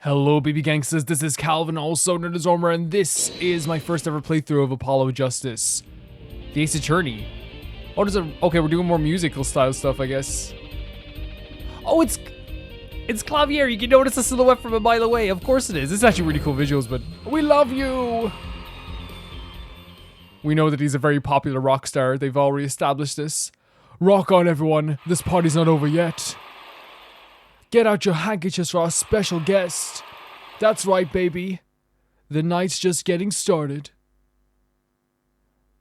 Hello baby gangsters, this is Calvin, also known as Ormer, and this is my first ever playthrough of Apollo Justice. The Ace Attorney. Oh, does it? Okay, we're doing more musical style stuff, I guess. Oh, it's Clavier. You can notice the silhouette from a mile away. Of course it is. It's actually really cool visuals, but we love you. We know that he's a very popular rock star. They've already established this. Rock on, everyone. This party's not over yet. Get out your handkerchiefs for our special guest. That's right, baby. The night's just getting started.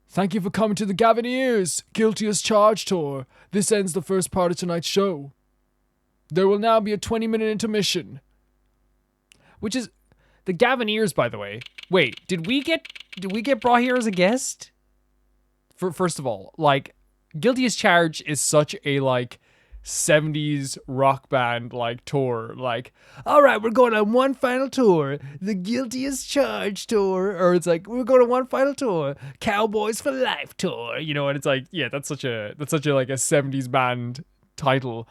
Thank you for coming to the Gavin Ears Guilty as Charged tour. This ends the first part of tonight's show. There will now be a 20-minute intermission. Which is the Gavin Ears, by the way. Wait, did we get brought here as a guest? First of all, like, Guilty as Charged is such a, like, 70s rock band like tour, like, all right, we're going on one final tour, the Guilty as Charged tour, or it's like, we're going on one final tour, Cowboys for Life tour, you know. And it's like, yeah, that's such a like a 70s band title.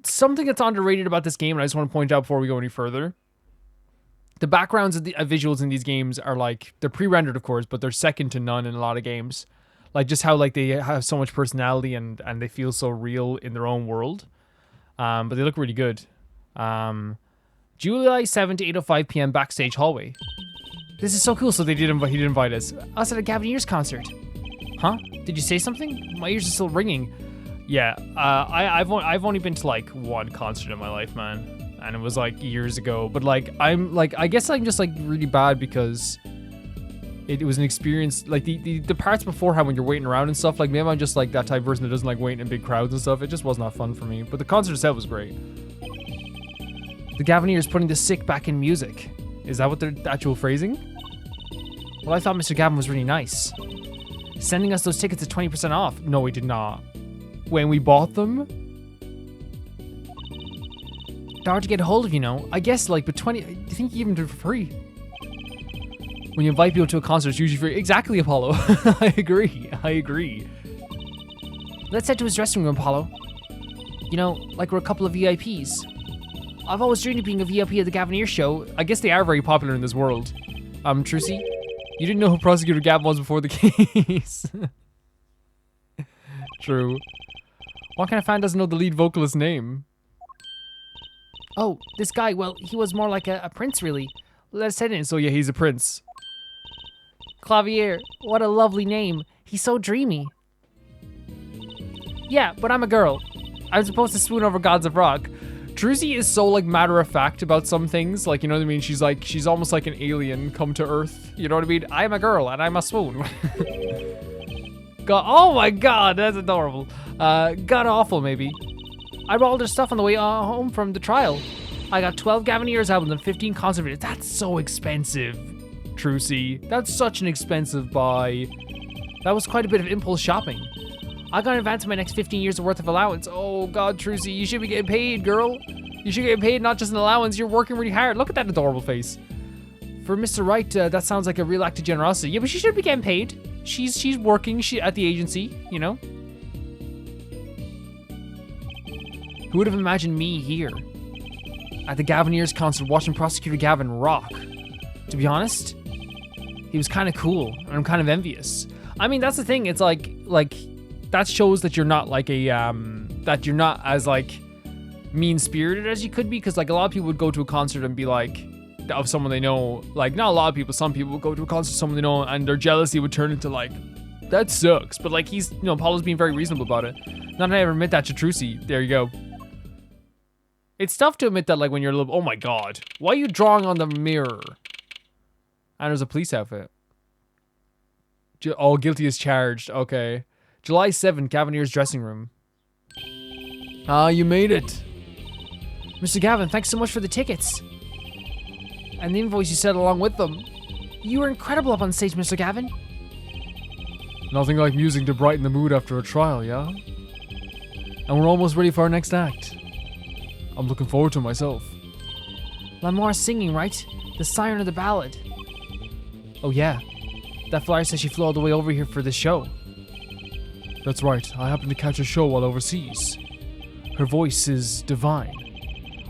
Something that's underrated about this game, and I just want to point out before we go any further, the backgrounds of the visuals in these games are like, they're pre-rendered of course, but they're second to none in a lot of games. Like, just how, like, they have so much personality and they feel so real in their own world. But they look really good. July 7 to 8:05 p.m. Backstage hallway. This is so cool. So he did invite us. Us at a Gavin Ears concert. Huh? Did you say something? My ears are still ringing. Yeah. I've only been to, like, one concert in my life, man. And it was, like, years ago. But, like, I guess I'm just, like, really bad because it was an experience, like, the parts beforehand when you're waiting around and stuff, like, maybe I'm just, like, that type of person that doesn't like waiting in big crowds and stuff. It just was not fun for me. But the concert itself was great. The Gavin Ears putting the sick back in music. Is that what their actual phrasing? Well, I thought Mr. Gavin was really nice. Sending us those tickets at 20% off. No, he did not. When we bought them? They're hard to get a hold of, you know. I guess, like, but I think you even do it for free. When you invite people to a concert, it's usually free. Exactly, Apollo. I agree. Let's head to his dressing room, Apollo. You know, like we're a couple of VIPs. I've always dreamed of being a VIP at the Gavin Ears show. I guess they are very popular in this world. Trucy, you didn't know who Prosecutor Gavin was before the case. True. What kind of fan doesn't know the lead vocalist's name? Oh, this guy, well, he was more like a prince, really. Let's head in. So yeah, he's a prince. Clavier, what a lovely name. He's so dreamy. Yeah, but I'm a girl. I'm supposed to swoon over gods of rock. Druzy is so, like, matter-of-fact about some things. Like, you know what I mean? She's almost like an alien come to Earth. You know what I mean? I'm a girl and I must swoon. God, oh my god, that's adorable. God awful, maybe. I bought all their stuff on the way home from the trial. I got 12 Gavin Ears albums and 15 concert videos. That's so expensive, Trucy. That's such an expensive buy. That was quite a bit of impulse shopping. I got in advance of my next 15 years worth of allowance. Oh god, Trucy, you should be getting paid, girl. You should get paid, not just an allowance. You're working really hard. Look at that adorable face. For Mr. Wright, that sounds like a real act of generosity. Yeah, but she should be getting paid. She's working at the agency, you know. Who would have imagined me here at the Gavin Ears concert watching Prosecutor Gavin rock? To be honest, he was kind of cool, and I'm kind of envious. I mean, that's the thing. It's like that shows that you're not like that you're not as, like, mean-spirited as you could be, because, like, a lot of people would go to a concert and be like, of someone they know, like, not a lot of people, some people would go to a concert of someone they know and their jealousy would turn into, like, that sucks. But, like, he's, you know, Apollo's being very reasonable about it. Not that I ever admit that to Trucy. There you go. It's tough to admit that, like, when you're a little, oh my god, why are you drawing on the mirror? And there's a police outfit. Oh, guilty as charged. Okay. July 7th, Gavin Ears dressing room. Ah, you made it. Mr. Gavin, thanks so much for the tickets. And the invoice you sent along with them. You were incredible up on stage, Mr. Gavin. Nothing like music to brighten the mood after a trial, yeah? And we're almost ready for our next act. I'm looking forward to it myself. Lamore's singing, right? The siren of the ballad. Oh yeah. That flyer says she flew all the way over here for this show. That's right. I happened to catch a show while overseas. Her voice is divine.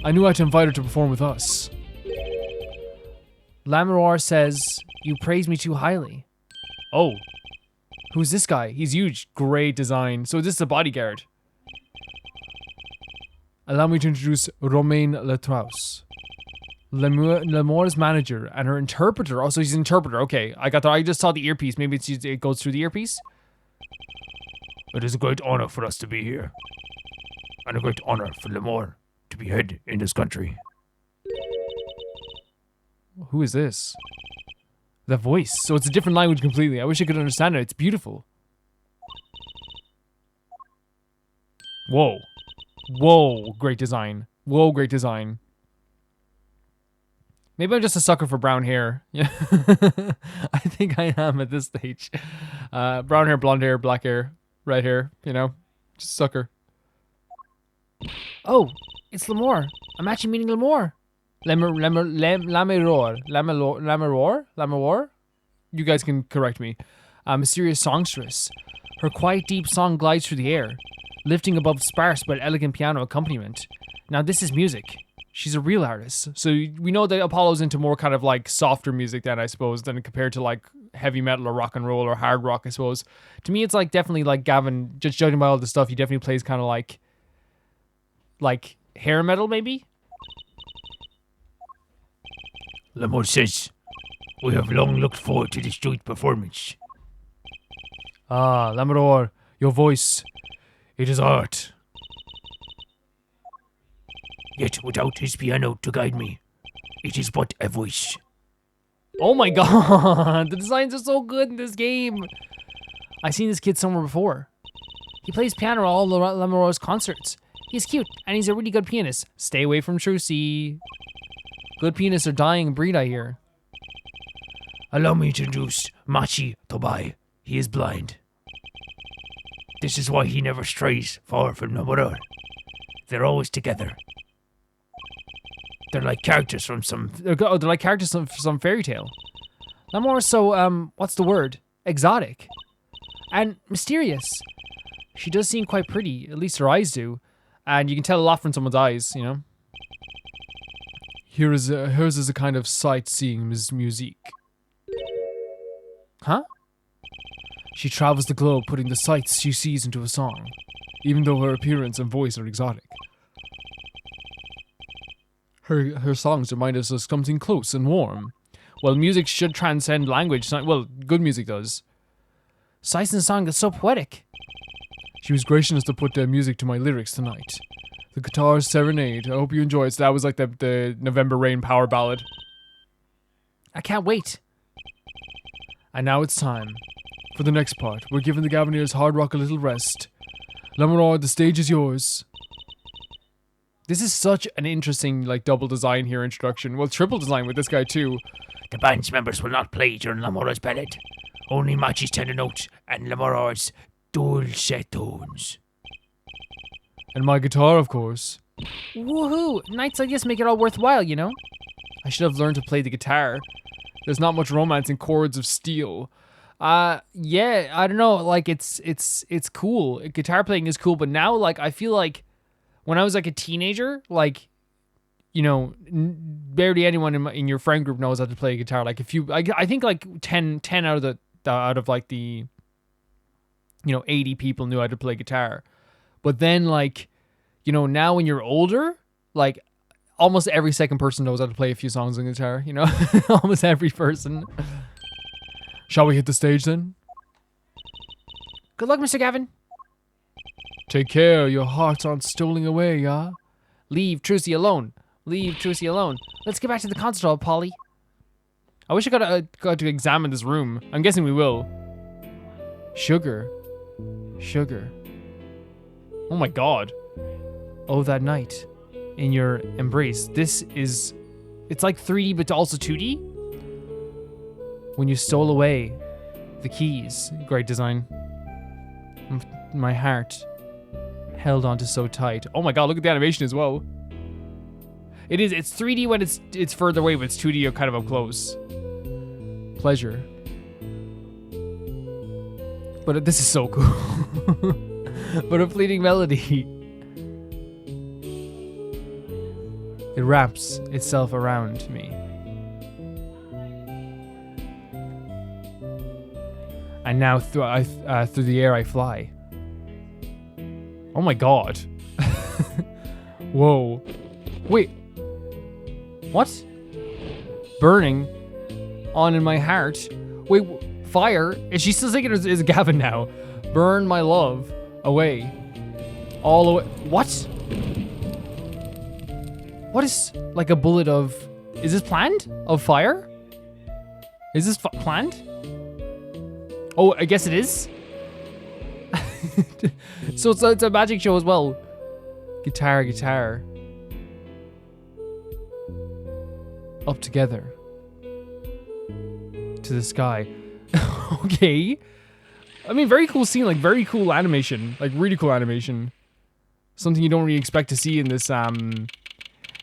I knew I had to invite her to perform with us. Lamoroir says, you praise me too highly. Oh. Who's this guy? He's huge. Great design. So this is a bodyguard. Allow me to introduce Romaine Latrause. Lamore's manager and her interpreter. Oh, so he's an interpreter. Okay, I got that. I just saw the earpiece. Maybe it goes through the earpiece. It is a great honor for us to be here. And a great honor for Lamore to be head in this country. Who is this? The voice. So it's a different language completely. I wish I could understand it. It's beautiful. Whoa. Whoa, great design. Whoa, great design. Maybe I'm just a sucker for brown hair. Yeah. I think I am at this stage. Brown hair, blonde hair, black hair, red hair, you know. Just sucker. Oh, it's Lamore. I'm actually meeting Lamore. Lamoroir? You guys can correct me. A mysterious songstress. Her quiet, deep song glides through the air, lifting above sparse but elegant piano accompaniment. Now this is music. She's a real artist. So we know that Apollo's into more kind of like softer music then, I suppose, than compared to like heavy metal or rock and roll or hard rock, I suppose. To me, it's like definitely like Gavin, just judging by all the stuff, he definitely plays kind of like hair metal maybe? Lamore says, we have long looked forward to this joint performance. Ah, Lamoroir, your voice, it is art. Yet without his piano to guide me, it is but a voice. Oh my god, the designs are so good in this game. I've seen this kid somewhere before. He plays piano at all Lamoroir's concerts. He's cute, and he's a really good pianist. Stay away from Trucy. Good pianists are dying breed, I hear. Allow me to introduce Machi Tobai. He is blind. This is why he never strays far from Lamoroir. They're always together. They're like characters from some... They're like characters from some fairy tale. Lamoroir is so, what's the word? Exotic. And mysterious. She does seem quite pretty, at least her eyes do. And you can tell a lot from someone's eyes, you know? Hers is a kind of sightseeing musique. Huh? She travels the globe putting the sights she sees into a song, even though her appearance and voice are exotic. Her songs remind us of something close and warm. Well, music should transcend language. Well, good music does. Syson's song is so poetic. She was gracious enough to put music to my lyrics tonight. The guitar serenade. I hope you enjoy it. So that was like the November Rain power ballad. I can't wait. And now it's time for the next part. We're giving the Gaviniers hard rock a little rest. Lamoroir, the stage is yours. This is such an interesting, like, double design here, introduction. Well, triple design with this guy, too. The band's members will not play during Lamoroir's ballad. Only Machi's tender notes and Lamoroir's dulcet tones. And my guitar, of course. Woohoo! Nights like this make it all worthwhile, you know? I should have learned to play the guitar. There's not much romance in chords of steel. Yeah, I don't know, like, it's cool. Guitar playing is cool, but now, like, I feel like when I was, like, a teenager, like, you know, barely anyone in your friend group knows how to play a guitar. Like, if you, I think, like, 10 out of, like, the, you know, 80 people knew how to play guitar. But then, like, you know, now when you're older, like, almost every second person knows how to play a few songs on guitar, you know? Almost every person. Shall we hit the stage, then? Good luck, Mr. Gavin. Take care, your hearts aren't stolen away, yeah? Leave Trucy alone. Leave Trucy alone. Let's get back to the concert hall, Polly. I wish I got to examine this room. I'm guessing we will. Sugar. Sugar. Oh my god. Oh, that night. In your embrace. This is... It's like 3D, but also 2D? When you stole away the keys. Great design. My heart held onto so tight. Oh my god, look at the animation as well. It's 3D when it's further away, but it's 2D kind of up close. Pleasure. But this is so cool. But a fleeting melody. It wraps itself around me. And now through the air I fly. Oh my god. Whoa. Wait. What? Burning on in my heart. Wait, fire? Is she still thinking is Gavin now? Burn my love away. All the way. What? What is like a bullet of... Is this planned? Of fire? Is this planned? Oh, I guess it is. So it's a magic show as well. Guitar. Up together. To the sky. Okay. I mean, very cool scene, like very cool animation. Like really cool animation. Something you don't really expect to see in this,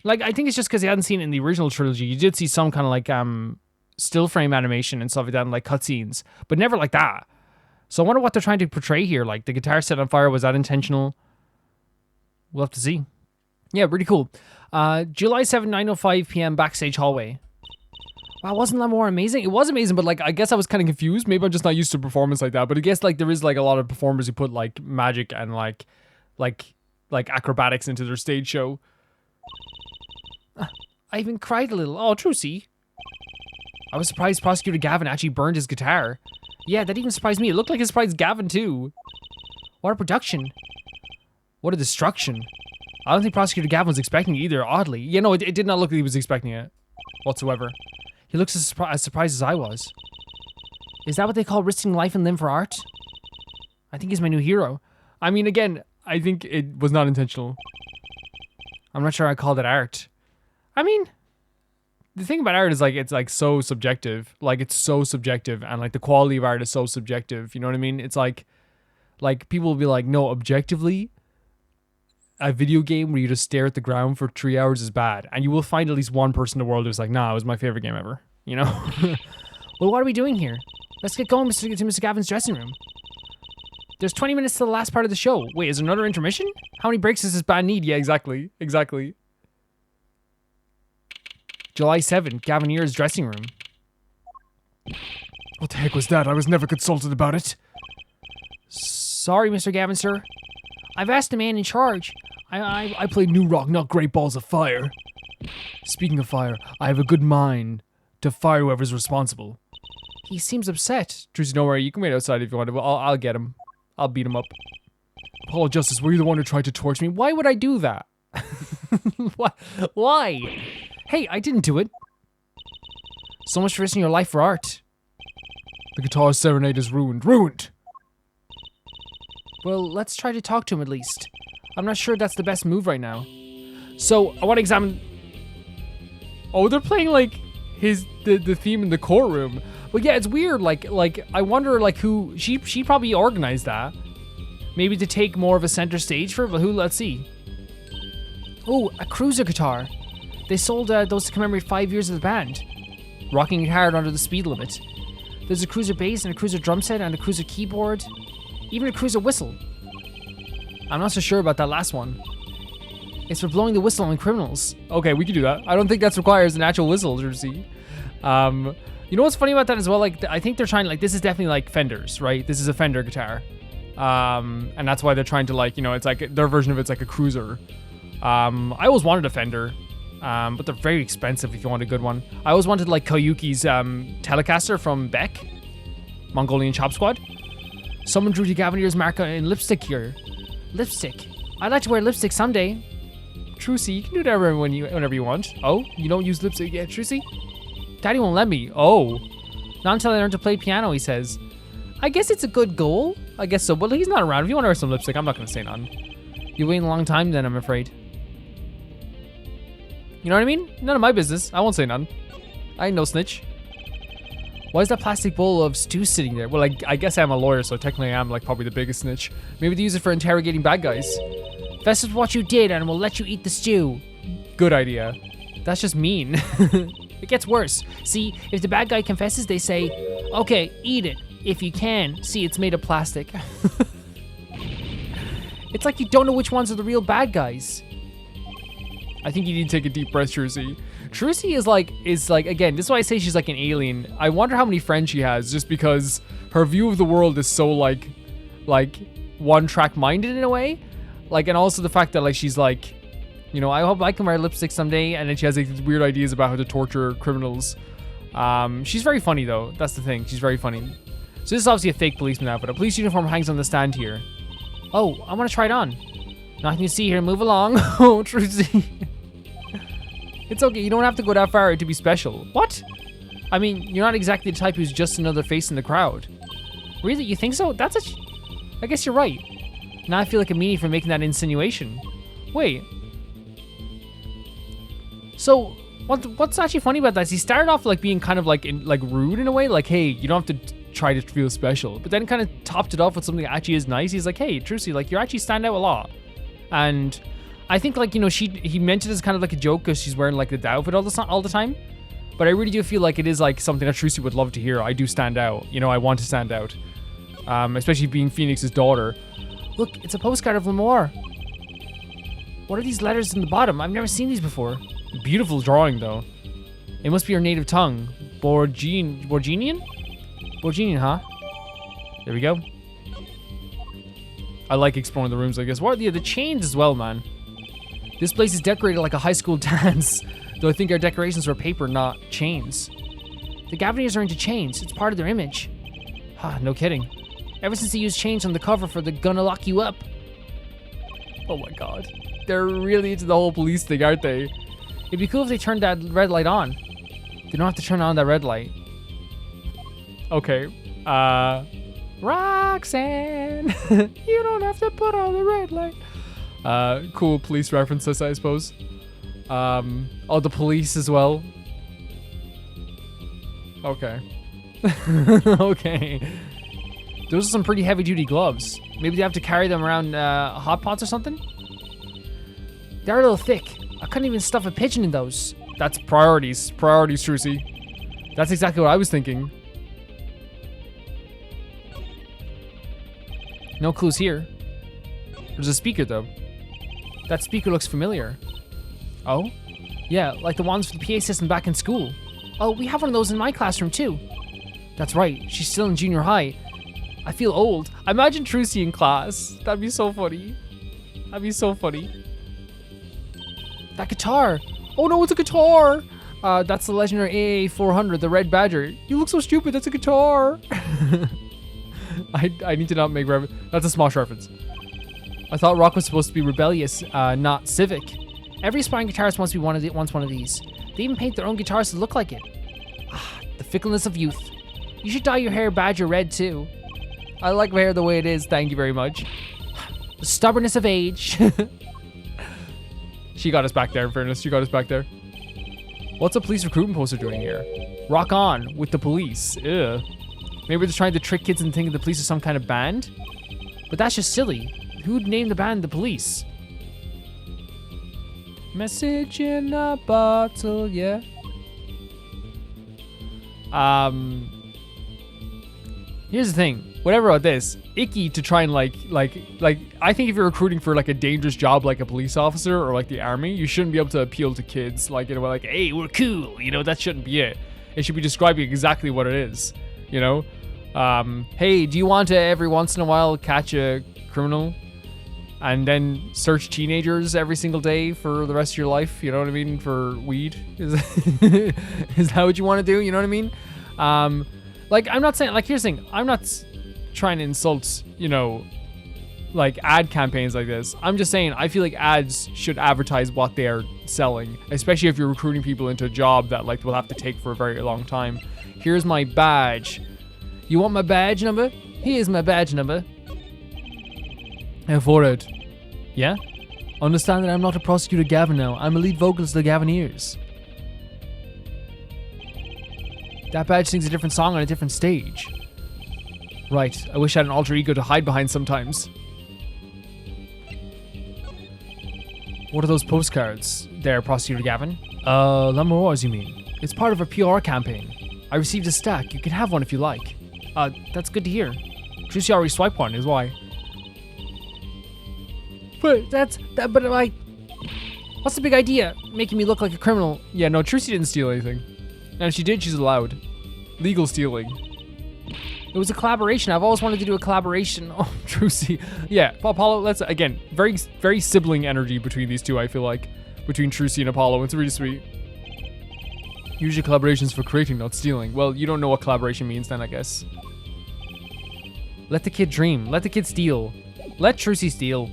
like, I think it's just because you hadn't seen it in the original trilogy. You did see some kind of like, still frame animation and stuff like that, and like cutscenes, but never like that. So I wonder what they're trying to portray here. Like the guitar set on fire, was that intentional? We'll have to see. Yeah, really cool. July 7, 9:05 p.m. Backstage hallway. Wow, wasn't that more amazing? It was amazing, but like I guess I was kind of confused. Maybe I'm just not used to performance like that. But I guess like there is like a lot of performers who put like magic and like acrobatics into their stage show. I even cried a little. Oh, Trucy. I was surprised Prosecutor Gavin actually burned his guitar. Yeah, that even surprised me. It looked like it surprised Gavin too. What a production. What a destruction. I don't think Prosecutor Gavin was expecting it either, oddly. Yeah, no, it did not look like he was expecting it whatsoever. He looks as surprised as I was. Is that what they call risking life and limb for art? I think he's my new hero. I mean, again, I think it was not intentional. I'm not sure I called it art. I mean, the thing about art is like, it's like so subjective. Like it's so subjective, and like the quality of art is so subjective. You know what I mean? It's like people will be like, no, objectively, a video game where you just stare at the ground for 3 hours is bad. And you will find at least one person in the world who's like, nah, it was my favorite game ever. You know? Well, what are we doing here? Let's get going to Mr. Gavin's dressing room. There's 20 minutes to the last part of the show. Wait, is there another intermission? How many breaks does this band need? Yeah, exactly. July 7th, Gavin Ear's dressing room. What the heck was that? I was never consulted about it. Sorry, Mr. Gavin, sir. I've asked the man in charge. I play new rock, not great balls of fire. Speaking of fire, I have a good mind to fire whoever's responsible. He seems upset. Trucy, don't worry. You can wait outside if you want to. I'll get him. I'll beat him up. Apollo Justice, were you the one who tried to torch me? Why would I do that? Why? Hey, I didn't do it. So much for risking your life for art. The guitar serenade is ruined. Ruined! Well, let's try to talk to him at least. I'm not sure that's the best move right now. So, I want to examine... Oh, they're playing, like, the theme in the courtroom. But yeah, it's weird. Like, I wonder, like, who... She probably organized that. Maybe to take more of a center stage for it, but who? Let's see. Oh, a cruiser guitar. They sold those to commemorate 5 years of the band. Rocking it hard under the speed limit. There's a cruiser bass and a cruiser drum set and a cruiser keyboard. Even a cruiser whistle. I'm not so sure about that last one. It's for blowing the whistle on criminals. Okay, we can do that. I don't think that requires an actual whistle, Jersey. You know what's funny about that as well? Like, I think they're trying, like, this is definitely like Fenders, right? This is a Fender guitar. And that's why they're trying to, like, you know, it's like their version of it's like a cruiser. I always wanted a Fender, but they're very expensive if you want a good one. I always wanted like Koyuki's Telecaster from Beck, Mongolian Chop Squad. Someone drew to Gavin Ear's mark in lipstick here. Lipstick. I'd like to wear lipstick someday. Trucy, you can do that whenever you want. Oh, you don't use lipstick yet, Trucy? Daddy won't let me. Oh. Not until I learn to play piano, he says. I guess it's a good goal. I guess so. Well, he's not around. If you want to wear some lipstick, I'm not going to say none. You're waiting a long time then, I'm afraid. You know what I mean? None of my business. I won't say none. I ain't no snitch. Why is that plastic bowl of stew sitting there? Well, I guess I'm a lawyer, so technically I'm like probably the biggest snitch. Maybe they use it for interrogating bad guys. Fess with what you did and we'll let you eat the stew. Good idea. That's just mean. It gets worse. See, if the bad guy confesses, they say, okay, eat it. If you can. See, it's made of plastic. It's like you don't know which ones are the real bad guys. I think you need to take a deep breath, Trucy. Trucy is like, again, this is why I say she's like an alien. I wonder how many friends she has, just because her view of the world is so like one-track minded in a way. Like, and also the fact that like she's like, you know, I hope I can wear lipstick someday, and then she has like these weird ideas about how to torture criminals. She's very funny though. That's the thing. She's very funny. So this is obviously a fake policeman outfit. A police uniform hangs on the stand here. Oh, I want to try it on. Nothing to see here. Move along. Oh, Trucy. It's okay. You don't have to go that far to be special. What? I mean, you're not exactly the type who's just another face in the crowd. Really? You think so? I guess you're right. Now I feel like a meanie for making that insinuation. Wait. So, what's actually funny about that is he started off like being kind of like rude in a way, like, hey, you don't have to try to feel special, but then kind of topped it off with something that actually is nice. He's like, hey, Trucy, like, you actually stand out a lot. And I think, like, you know, he meant it as kind of like a joke because she's wearing like the outfit all the time. But I really do feel like it is like something that Trucy would love to hear. I do stand out. You know, I want to stand out. Especially being Phoenix's daughter. Look, it's a postcard of Lemoore. What are these letters in the bottom? I've never seen these before. Beautiful drawing, though. It must be her native tongue. Borginian, huh? There we go. I like exploring the rooms like this. What? Yeah, the chains as well, man. This place is decorated like a high school dance. Though I think our decorations are paper, not chains. The Gaviniers are into chains. It's part of their image. No kidding. Ever since they used chains on the cover for the Gonna Lock You Up. Oh my god. They're really into the whole police thing, aren't they? It'd be cool if they turned that red light on. They don't have to turn on that red light. Okay. Roxanne. You don't have to put on the red light. Cool police references, I suppose. Oh, the police as well. Okay. Okay. Those are some pretty heavy-duty gloves. Maybe they have to carry them around hot pots or something? They're a little thick. I couldn't even stuff a pigeon in those. That's priorities. Priorities, Trucy. That's exactly what I was thinking. No clues here. There's a speaker, though. That speaker looks familiar. Oh? Yeah, like the ones for the PA system back in school. Oh, we have one of those in my classroom, too. That's right. She's still in junior high. I feel old. Imagine Trucy in class. That'd be so funny. That'd be so funny. That guitar. Oh no, it's a guitar. That's the legendary AA400, the Red Badger. You look so stupid. That's a guitar. I need to not make that's a Smosh reference. I thought rock was supposed to be rebellious, not civic. Every aspiring guitarist wants one of these. They even paint their own guitars to look like it. The fickleness of youth. You should dye your hair badger red too. I like my hair the way it is. Thank you very much. The stubbornness of age. She got us back there, in fairness. She got us back there. What's a police recruitment poster doing here? Rock on with the police. Ew. Maybe they're trying to trick kids into thinking the police are some kind of band? But that's just silly. Who'd name the band the Police? Message in a bottle, yeah. Here's the thing. Whatever about this, icky to try and like I think if you're recruiting for like a dangerous job like a police officer or like the army, you shouldn't be able to appeal to kids like, you know, like, hey, we're cool, you know. That shouldn't be it. It should be describing exactly what it is, you know. Hey, do you want to every once in a while catch a criminal and then search teenagers every single day for the rest of your life? You know what I mean? For weed? Is that what you want to do? You know what I mean? Like, I'm not saying, like, here's the thing. I'm not trying to insult, you know, like ad campaigns like this. I'm just saying I feel like ads should advertise what they are selling, especially if you're recruiting people into a job that like will have to take for a very long time. Here's my badge. You want my badge number? Here's my badge number. And for it. Yeah? Understand that I'm not a prosecutor Gavin now. I'm a lead vocalist of the Gavineers. That badge sings a different song on a different stage. Right. I wish I had an alter ego to hide behind sometimes. What are those postcards there, Prosecutor Gavin? Lamours, you mean? It's part of a PR campaign. I received a stack. You can have one if you like. That's good to hear. Trucy already swiped one, is why. But What's the big idea? Making me look like a criminal. Yeah, no, Trucy didn't steal anything. And if she did, she's allowed. Legal stealing. It was a collaboration. I've always wanted to do a collaboration. Oh, Trucy. Yeah, Apollo, let's, again, very, very sibling energy between these two, I feel like. Between Trucy and Apollo. It's really sweet. Usually collaborations for creating, not stealing. Well, you don't know what collaboration means then, I guess. Let the kid dream. Let the kid steal. Let Trucy steal.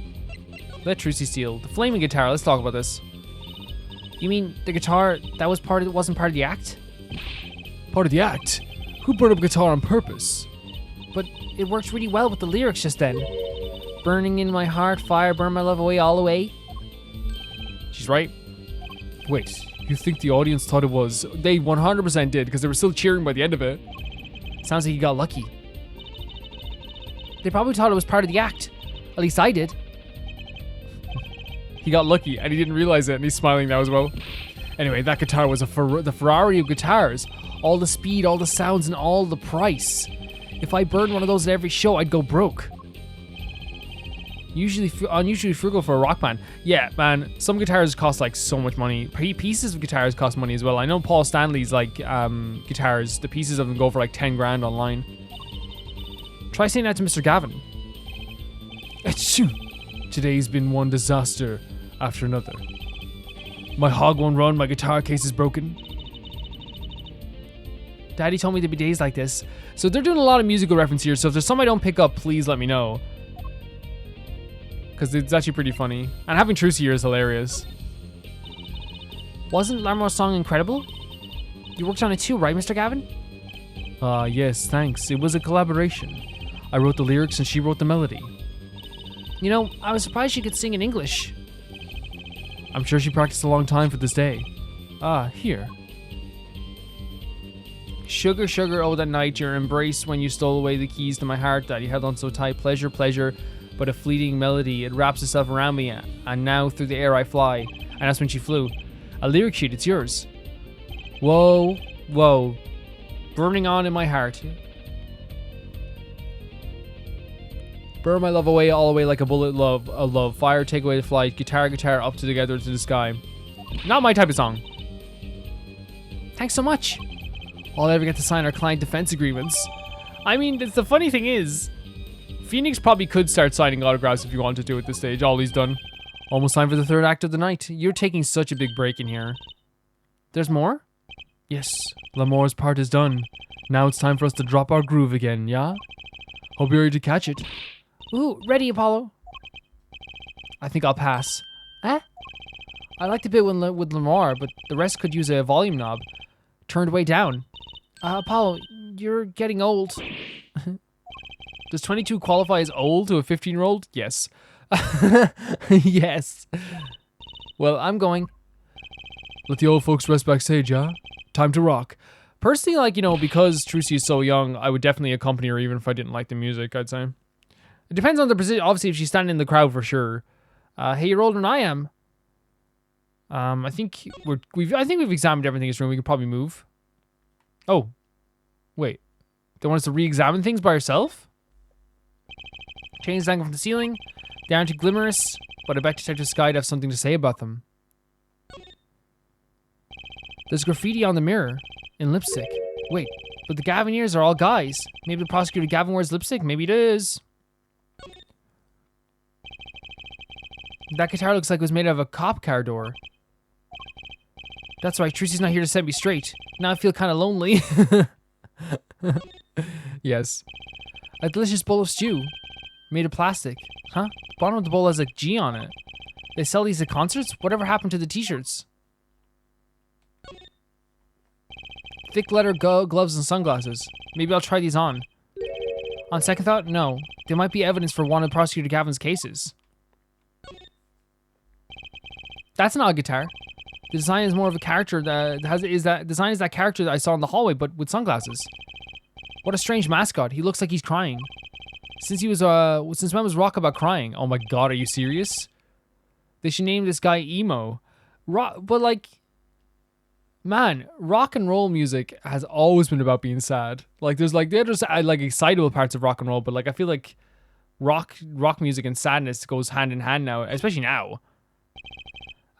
Let Trucy steal. The flaming guitar, let's talk about this. You mean the guitar that was wasn't part of the act? Part of the act? Who burned up a guitar on purpose? But it worked really well with the lyrics just then. Burning in my heart, fire, burn my love away, all away. She's right. Wait, you think the audience thought it was... They 100% did, because they were still cheering by the end of it. Sounds like you got lucky. They probably thought it was part of the act. At least I did. He got lucky, and he didn't realize it, and he's smiling now as well. Anyway, that guitar was the Ferrari of guitars. All the speed, all the sounds, and all the price. If I burned one of those at every show, I'd go broke. Unusually frugal for a rock band. Yeah, man, some guitars cost like so much money. Pieces of guitars cost money as well. I know Paul Stanley's like guitars, the pieces of them go for like 10 grand online. Try saying that to Mr. Gavin. Achoo! Today's been one disaster after another. My hog won't run, my guitar case is broken. Daddy told me there'd be days like this. So they're doing a lot of musical reference here, so if there's some I don't pick up, please let me know. Because it's actually pretty funny. And having Trucy here is hilarious. Wasn't Lamore's song incredible? You worked on it too, right, Mr. Gavin? Yes, thanks. It was a collaboration. I wrote the lyrics and she wrote the melody. You know, I was surprised she could sing in English. I'm sure she practiced a long time for this day. Here. Sugar, sugar, oh that night, your embrace when you stole away the keys to my heart that you held on so tight. Pleasure, pleasure, but a fleeting melody. It wraps itself around me, and now through the air I fly. And that's when she flew. A lyric sheet, it's yours. Whoa, whoa. Burning on in my heart. Burn my love away, all away like a bullet, love, a love. Fire, take away the flight. Guitar, guitar, up together to the sky. Not my type of song. Thanks so much. All I ever get to sign are client defense agreements. I mean, the funny thing is, Phoenix probably could start signing autographs if you wanted to at this stage. All he's done. Almost time for the third act of the night. You're taking such a big break in here. There's more? Yes, Lamore's part is done. Now it's time for us to drop our groove again, yeah? Hope you're ready to catch it. Ooh, ready, Apollo. I think I'll pass. Eh? I like the bit with Lamore, but the rest could use a volume knob. Turned way down. Apollo, you're getting old. Does 22 qualify as old to a 15-year-old? Yes. Yes. Well, I'm going. Let the old folks rest backstage, yeah? Time to rock. Personally, like, you know, because Trucy is so young, I would definitely accompany her even if I didn't like the music, I'd say. It depends on the position. Obviously, if she's standing in the crowd, for sure. Hey, you're older than I am. I think we've examined everything in this room. We could probably move. Oh. Wait. They want us to re-examine things by herself? Chains dangling from the ceiling. They aren't too glimmerous, but I bet Detective Sky'd have something to say about them. There's graffiti on the mirror in lipstick. Wait, but the Gavin ears are all guys. Maybe the prosecutor Gavin wears lipstick? Maybe it is. That guitar looks like it was made out of a cop car door. That's right, Trucy's not here to set me straight. Now I feel kind of lonely. Yes. A delicious bowl of stew. Made of plastic. Huh? The bottom of the bowl has a G on it. They sell these at concerts? Whatever happened to the t-shirts? Thick leather gloves and sunglasses. Maybe I'll try these on. On second thought, no. They might be evidence for one of Prosecutor Gavin's cases. That's an odd guitar. The design is more of a character design is that character that I saw in the hallway, but with sunglasses. What a strange mascot. He looks like he's crying. Since when was Rock about crying? Oh my god, are you serious? They should name this guy Emo. But like, man, rock and roll music has always been about being sad. Like, there's like excitable parts of rock and roll, but like I feel like rock music and sadness goes hand in hand now, especially now.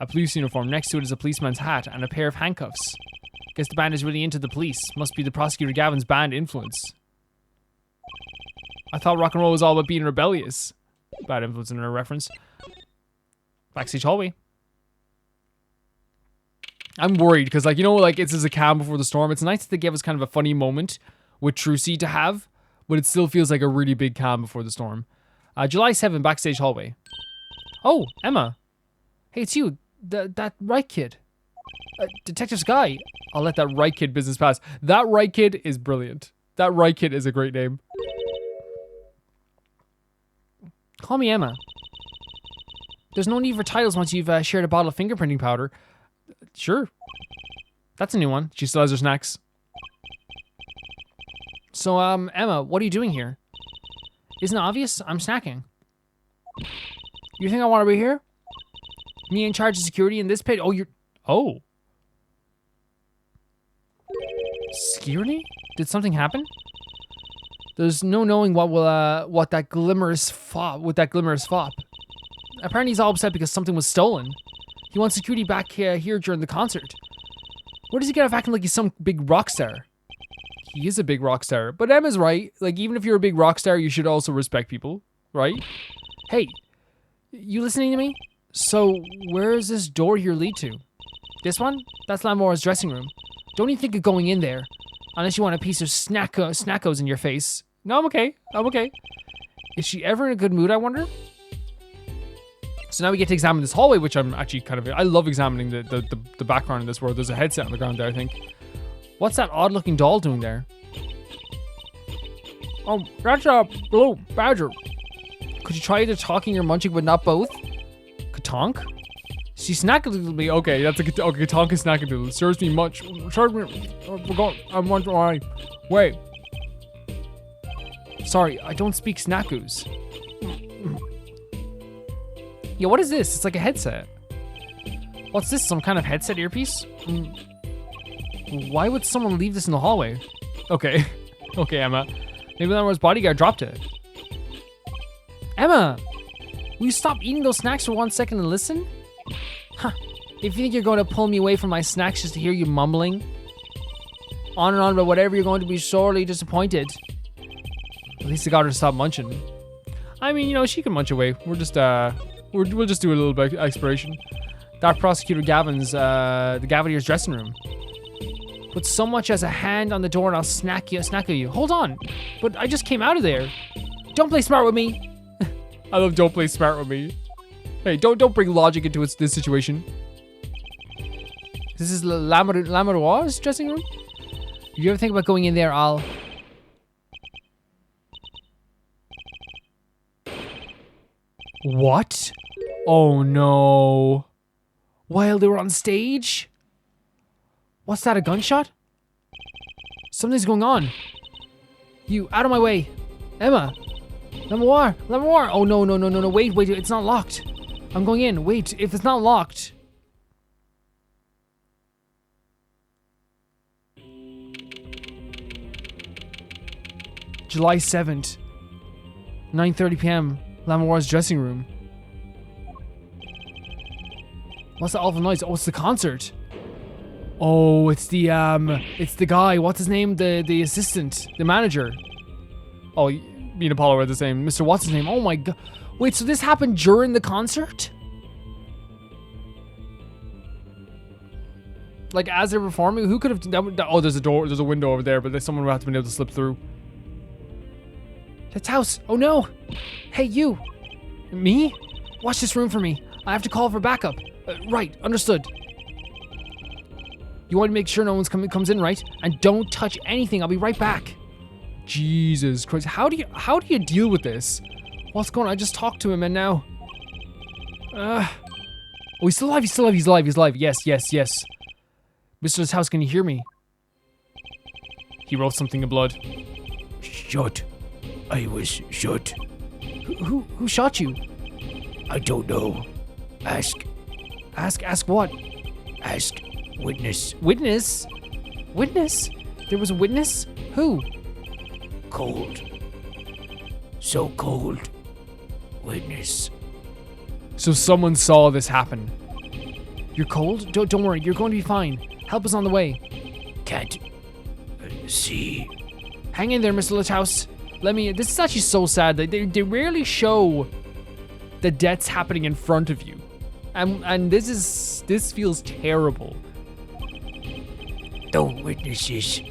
A police uniform. Next to it is a policeman's hat and a pair of handcuffs. Guess the band is really into the police. Must be the prosecutor Gavin's band influence. I thought rock and roll was all about being rebellious. Bad influence in a reference. Backstage hallway. I'm worried because, like, you know, like it's as a calm before the storm. It's nice that they give us kind of a funny moment with Trucy to have, but it still feels like a really big calm before the storm. July 7, backstage hallway. Oh, Emma. Hey, it's you. That right kid. Detective Sky. I'll let that right kid business pass. That right kid is brilliant. That right kid is a great name. Call me Emma. There's no need for titles once you've shared a bottle of fingerprinting powder. Sure. That's a new one. She still has her snacks. So, Emma, what are you doing here? Isn't it obvious? I'm snacking. You think I want to be here? Me in charge of security in this pit? Oh, you're... Oh. Security? Did something happen? There's no knowing what that glimmerous fop... Apparently he's all upset because something was stolen. He wants security back here during the concert. Where does he get off acting like he's some big rock star? He is a big rock star. But Emma's right. Like, even if you're a big rock star, you should also respect people. Right? Hey, you listening to me? So, where does this door here lead to? This one? That's Lamora's dressing room. Don't even think of going in there. Unless you want a piece of snackos in your face. No, I'm okay. I'm okay. Is she ever in a good mood, I wonder? So now we get to examine this hallway, which I'm actually kind of... I love examining the background in this world. There's a headset on the ground there, I think. What's that odd-looking doll doing there? Oh, that's a blue badger. Could you try either talking or munching, but not both? Katonk? She snackadoodled me. Okay, that's a okay. Katonk is snackadoodle. Serves me much. Serves me... I'm wondering... Wait. Sorry, I don't speak snackoos. Yeah, what is this? It's like a headset. What's this? Some kind of headset earpiece? Why would someone leave this in the hallway? Okay. Okay, Emma. Maybe Lamora's bodyguard dropped it. Emma! Will you stop eating those snacks for 1 second and listen? Huh. If you think you're going to pull me away from my snacks just to hear you mumbling on and on about whatever, you're going to be sorely disappointed. At least I got her to stop munching. I mean, you know, she can munch away. We're just, we'll just do a little bit of exploration. That prosecutor Gavin's, the Gavinier's dressing room. Put so much as a hand on the door and I'll snack you. Hold on. But I just came out of there. Don't play smart with me. I love don't play smart with me. Hey, don't bring logic into this situation. This is Lamora's dressing room? If you ever think about going in there, I'll... What? Oh no. While they were on stage? What's that, a gunshot? Something's going on. You, out of my way. Emma. Lamar. Oh no. Wait, it's not locked. I'm going in. Wait, if it's not locked. July 7th. 9:30 p.m. Lamora's dressing room. What's the awful noise? Oh, it's the concert. Oh, it's the guy. What's his name? The assistant, the manager. Oh, me and Apollo are the same. Mr. What's his name? Oh my god. Wait, so this happened during the concert? Like as they're performing? Who could have? Oh, there's a door. There's a window over there, but someone would have to be able to slip through. That's house. Oh no. Hey, you. Me? Watch this room for me. I have to call for backup. Right, understood. You want to make sure no one comes in, right? And don't touch anything. I'll be right back. Jesus Christ. How do you deal with this? What's going on? I just talked to him and now... Oh, he's still alive. He's alive. Yes. Mr. House, can you hear me? He wrote something in blood. Shut. I was shot. Who shot you? I don't know. Ask what? Ask witness. Witness? There was a witness? Who? Cold. So cold. Witness. So someone saw this happen. You're cold? Don't worry, you're going to be fine. Help is on the way. Can't see. Hang in there, Mr. Lithouse. This is actually so sad. They rarely show the deaths happening in front of you. And this feels terrible. The witnesses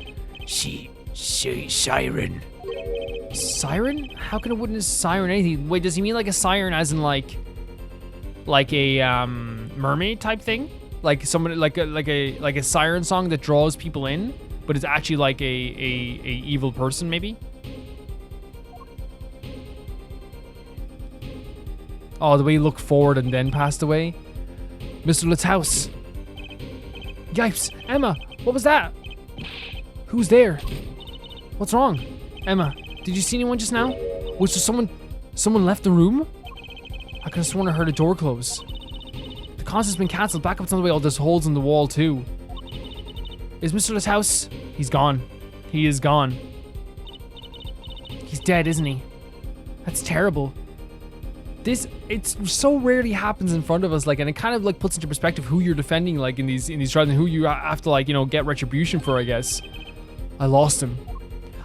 see siren. Siren? How can a witness siren anything? Wait, does he mean like a siren as in like a mermaid type thing? Like somebody like a siren song that draws people in, but it's actually like a evil person maybe? Oh, the way he looked forward and then passed away. Mr. Lithouse. Yipes, Emma, what was that? Who's there? What's wrong? Emma, did you see anyone just now? Was there someone left the room? I could have sworn I heard a door close. The concert's been cancelled. Backup's on the way. Oh, there's holes in the wall too. Is Mr. Lithouse? He's gone. He is gone. He's dead, isn't he? That's terrible. It so rarely happens in front of us, like, and it kind of like puts into perspective who you're defending, like in these trials, and who you have to, like, you know, get retribution for, I guess. I lost him.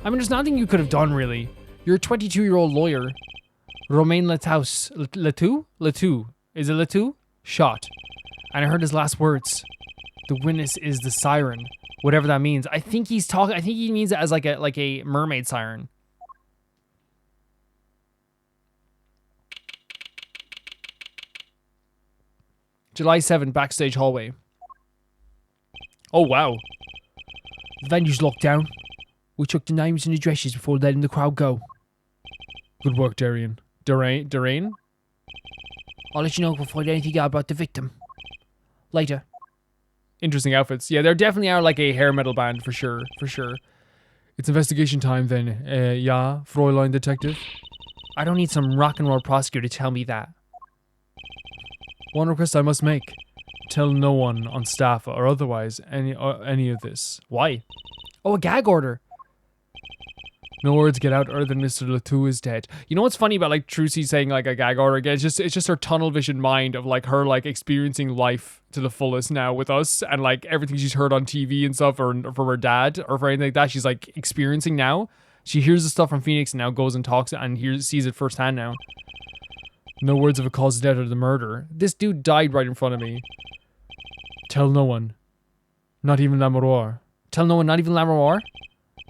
I mean, there's nothing you could have done, really. You're a 22-year-old lawyer. Romain Lithouse. Letou? Is it Letou? Shot. And I heard his last words. The witness is the siren. Whatever that means. I think he means it as like a mermaid siren. July 7th, Backstage hallway. Oh, wow. The venue's locked down. We took the names and addresses before letting the crowd go. Good work, Darian. Darain? I'll let you know if I find anything out about the victim. Later. Interesting outfits. Yeah, there definitely are like a hair metal band for sure. It's investigation time then. Yeah, Fräulein Detective? I don't need some rock and roll prosecutor to tell me that. One request I must make. Tell no one on staff or otherwise any of this. Why? Oh, a gag order. No words get out other than Mr. Letou is dead. You know what's funny about like Trucy saying like a gag order again? It's just her tunnel vision mind of like her like experiencing life to the fullest now with us, and like everything she's heard on TV and stuff, or from her dad or for anything like that, she's like experiencing now. She hears the stuff from Phoenix and now goes and talks and sees it firsthand now. No words of a cause of death or the murder. This dude died right in front of me. Tell no one. Not even Lamoureux. Tell no one, not even Lamoureux?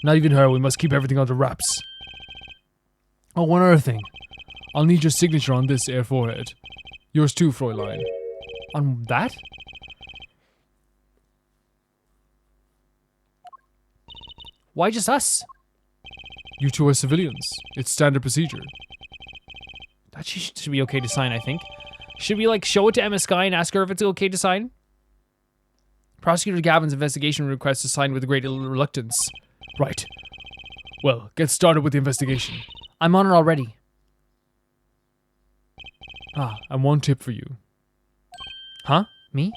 Not even her. We must keep everything under wraps. Oh, one other thing. I'll need your signature on this forehead. Yours too, Fräulein. On that? Why just us? You two are civilians. It's standard procedure. That should be okay to sign, I think. Should we, like, show it to Emma Skye and ask her if it's okay to sign? Prosecutor Gavin's investigation request is signed with great reluctance. Right. Well, get started with the investigation. I'm on it already. And one tip for you. Huh? Me?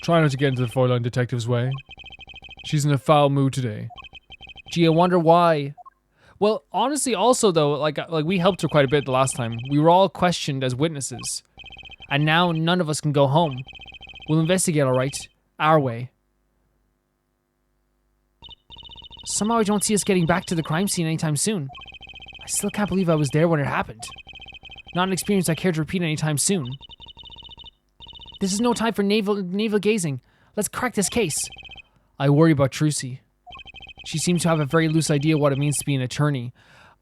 Try not to get into the Fräulein Detective's way. She's in a foul mood today. Gee, I wonder why. Well, honestly, also though, like we helped her quite a bit the last time. We were all questioned as witnesses, and now none of us can go home. We'll investigate, all right, our way. Somehow I don't see us getting back to the crime scene anytime soon. I still can't believe I was there when it happened. Not an experience I care to repeat anytime soon. This is no time for navel gazing. Let's crack this case. I worry about Trucy. She seems to have a very loose idea what it means to be an attorney.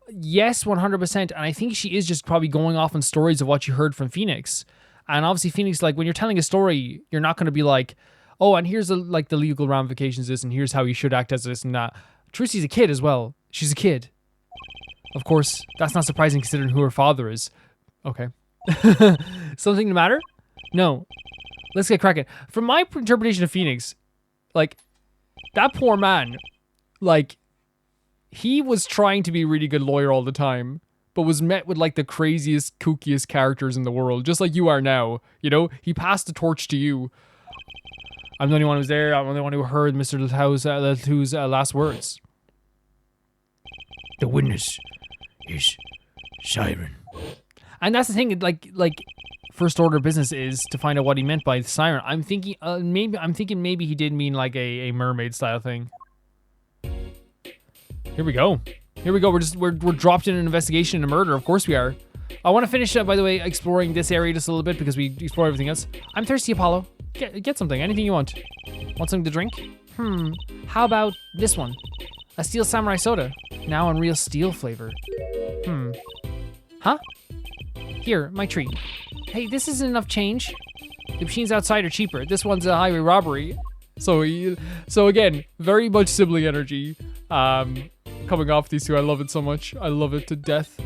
Yes, 100%, and I think she is just probably going off on stories of what you heard from Phoenix. And obviously Phoenix, like, when you're telling a story, you're not going to be like, oh, and here's the legal ramifications of this, and here's how you should act as this and that. Trucy's a kid as well. She's a kid. Of course, that's not surprising considering who her father is. Okay. Something to matter? No. Let's get cracking. From my interpretation of Phoenix, like, that poor man, like, he was trying to be a really good lawyer all the time, but was met with, like, the craziest, kookiest characters in the world, just like you are now, you know? He passed the torch to you. I'm the only one who's there. I'm the only one who heard Mr. Letou's last words. The witness is siren. And that's the thing, like first order of business is to find out what he meant by the siren. I'm thinking maybe he did mean like a mermaid style thing. Here we go. We're dropped in an investigation and a murder. Of course we are. I want to finish up, by the way, exploring this area just a little bit because we explored everything else. I'm thirsty, Apollo. Get something. Anything you want. Want something to drink? How about this one? A steel samurai soda. Now on real steel flavor. Huh? Here, my treat. Hey, this isn't enough change. The machines outside are cheaper. This one's a highway robbery. So again, very much sibling energy coming off these two. I love it so much. I love it to death.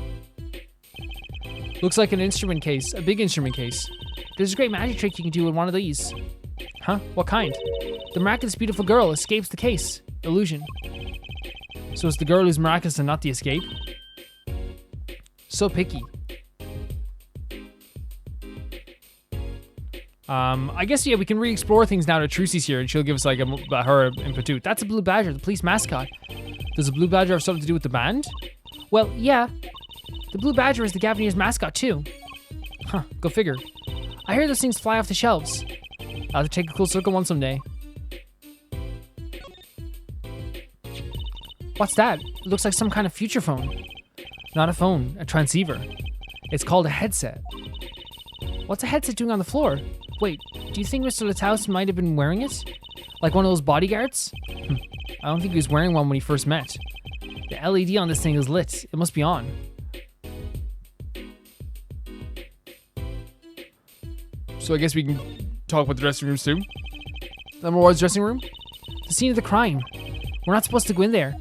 Looks like an instrument case, a big instrument case. There's a great magic trick you can do with one of these. Huh? What kind? The miraculous beautiful girl escapes the case. Illusion. So it's the girl who's miraculous and not the escape? So picky. I guess, yeah, we can re-explore things now that Trucy's here and she'll give us like her input too. That's a blue badger, the police mascot. Does a blue badger have something to do with the band? Well, yeah. The blue badger is the Gavineer's mascot too. Huh, go figure. I hear those things fly off the shelves. I'll have to take a cool circle one someday. What's that? It looks like some kind of future phone. Not a phone, a transceiver. It's called a headset. What's a headset doing on the floor? Wait, do you think Mr. Lataus might have been wearing it? Like one of those bodyguards? I don't think he was wearing one when he first met. The LED on this thing is lit. It must be on. So I guess we can talk about the dressing rooms too. Number one's dressing room? The scene of the crime. We're not supposed to go in there.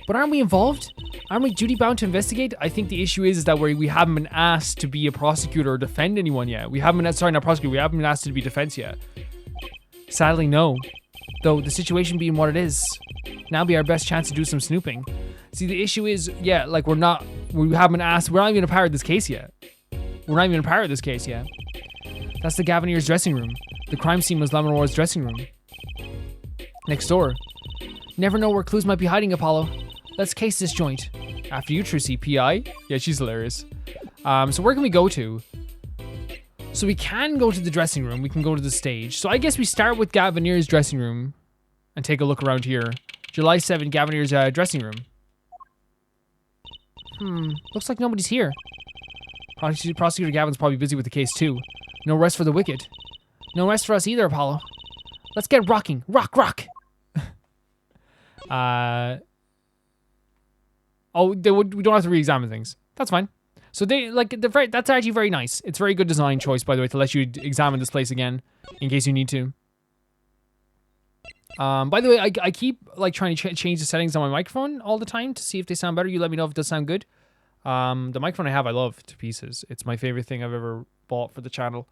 But aren't we involved? Aren't we duty bound to investigate? I think the issue is that we haven't been asked to be a prosecutor or defend anyone yet. We haven't been asked to be defense yet. Sadly, no. Though the situation being what it is, now be our best chance to do some snooping. See, the issue is, yeah, like we haven't been asked, we're not even a part of this case yet. That's the Gavineer's dressing room. The crime scene was Lamenoir's dressing room. Next door. Never know where clues might be hiding, Apollo. Let's case this joint. After you, Trucy. P.I.? Yeah, she's hilarious. So where can we go to? So we can go to the dressing room. We can go to the stage. So I guess we start with Gavineer's dressing room and take a look around here. July 7, Gavineer's dressing room. Looks like nobody's here. Prosecutor Gavin's probably busy with the case too. No rest for the wicked. No rest for us either, Apollo. Let's get rocking. Rock, rock! We don't have to re-examine things. That's fine. So that's actually very nice. It's a very good design choice, by the way, to let you examine this place again in case you need to. By the way, I keep like trying to change the settings on my microphone all the time to see if they sound better. You let me know if it does sound good. The microphone I have, I love to pieces. It's my favorite thing I've ever bought for the channel.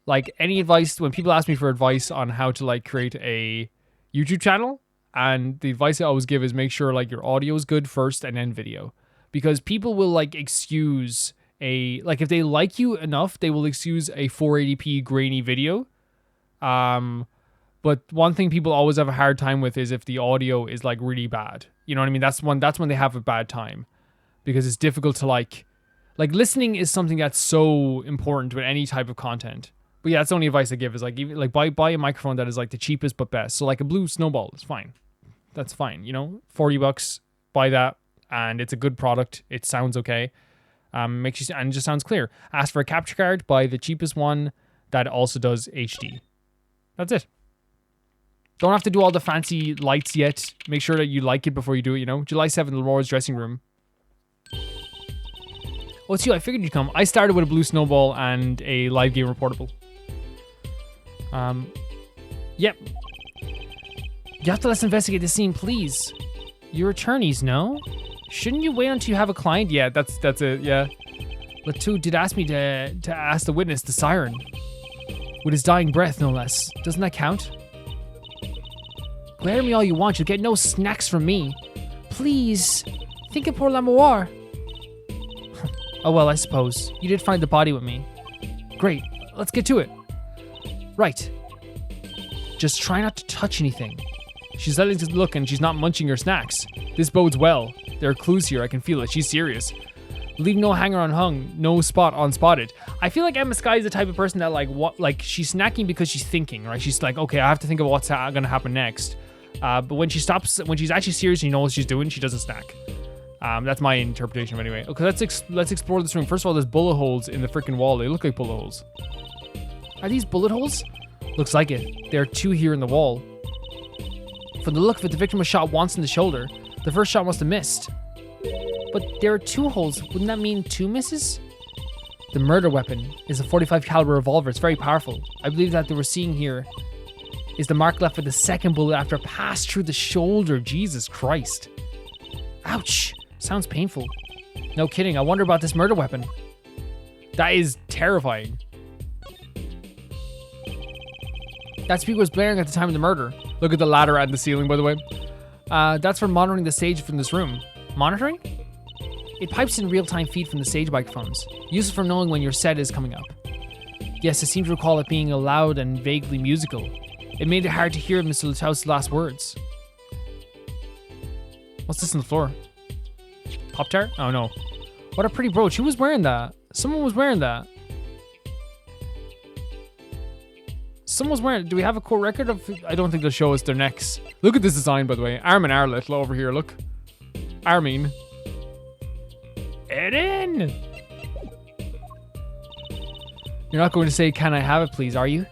Like any advice, when people ask me for advice on how to like create a YouTube channel, and the advice I always give is make sure like your audio is good first and then video, because people will like excuse if they like you enough, they will excuse a 480p grainy video. But one thing people always have a hard time with is if the audio is like really bad. You know what I mean? That's when they have a bad time, because it's difficult to like listening is something that's so important with any type of content. But yeah, that's the only advice I give is like even like buy a microphone that is like the cheapest but best. So like a Blue Snowball is fine. That's fine, you know, $40, buy that, and it's a good product. It sounds okay. Makes you and it just sounds clear. Ask for a capture card, buy the cheapest one that also does HD. That's it. Don't have to do all the fancy lights yet. Make sure that you like it before you do it, you know. July 7th, Laura's dressing room. Oh, it's you. I figured you'd come. I started with a Blue Snowball and a live game reportable. Yep. You have to let's investigate the scene, please. You're attorneys, no? Shouldn't you wait until you have a client? Yeah, that's it, yeah. Latu did ask me to ask the witness, the siren. With his dying breath, no less. Doesn't that count? Glare at me all you want, you'll get no snacks from me. Please, think of poor Lamoir. Oh well, I suppose. You did find the body with me. Great, let's get to it. Right. Just try not to touch anything. She's letting us look and she's not munching her snacks. This bodes well. There are clues here, I can feel it. She's serious. Leave no hanger unhung, no spot unspotted. I feel like Emma Sky is the type of person that like she's snacking because she's thinking, right? She's like, okay, I have to think of what's gonna happen next. But when she's actually serious and you know what she's doing, she doesn't snack. That's my interpretation anyway. Okay, let's explore this room. First of all, there's bullet holes in the freaking wall. They look like bullet holes. Are these bullet holes? Looks like it. There are 2 here in the wall. From the look of it, the victim was shot once in the shoulder. The first shot must have missed. But there are 2 holes. Wouldn't that mean 2 misses? The murder weapon is a .45 caliber revolver. It's very powerful. I believe that we're seeing here is the mark left for the second bullet after it passed through the shoulder. Jesus Christ. Ouch. Sounds painful. No kidding. I wonder about this murder weapon. That is terrifying. That speaker was blaring at the time of the murder. Look at the ladder and the ceiling, by the way. That's for monitoring the stage from this room. Monitoring? It pipes in real-time feed from the stage microphones, useful for knowing when your set is coming up. Yes, I seem to recall it being loud and vaguely musical. It made it hard to hear Mr. Lutau's last words. What's this on the floor? Pop-Tart? Oh no. What a pretty brooch. Who was wearing that? Someone was wearing that. Someone's wearing it. Do we have a core record of... I don't think they'll show us their necks. Look at this design, by the way. Armin Arlet over here, look. Armin. Eden! You're not going to say, can I have it, please, are you?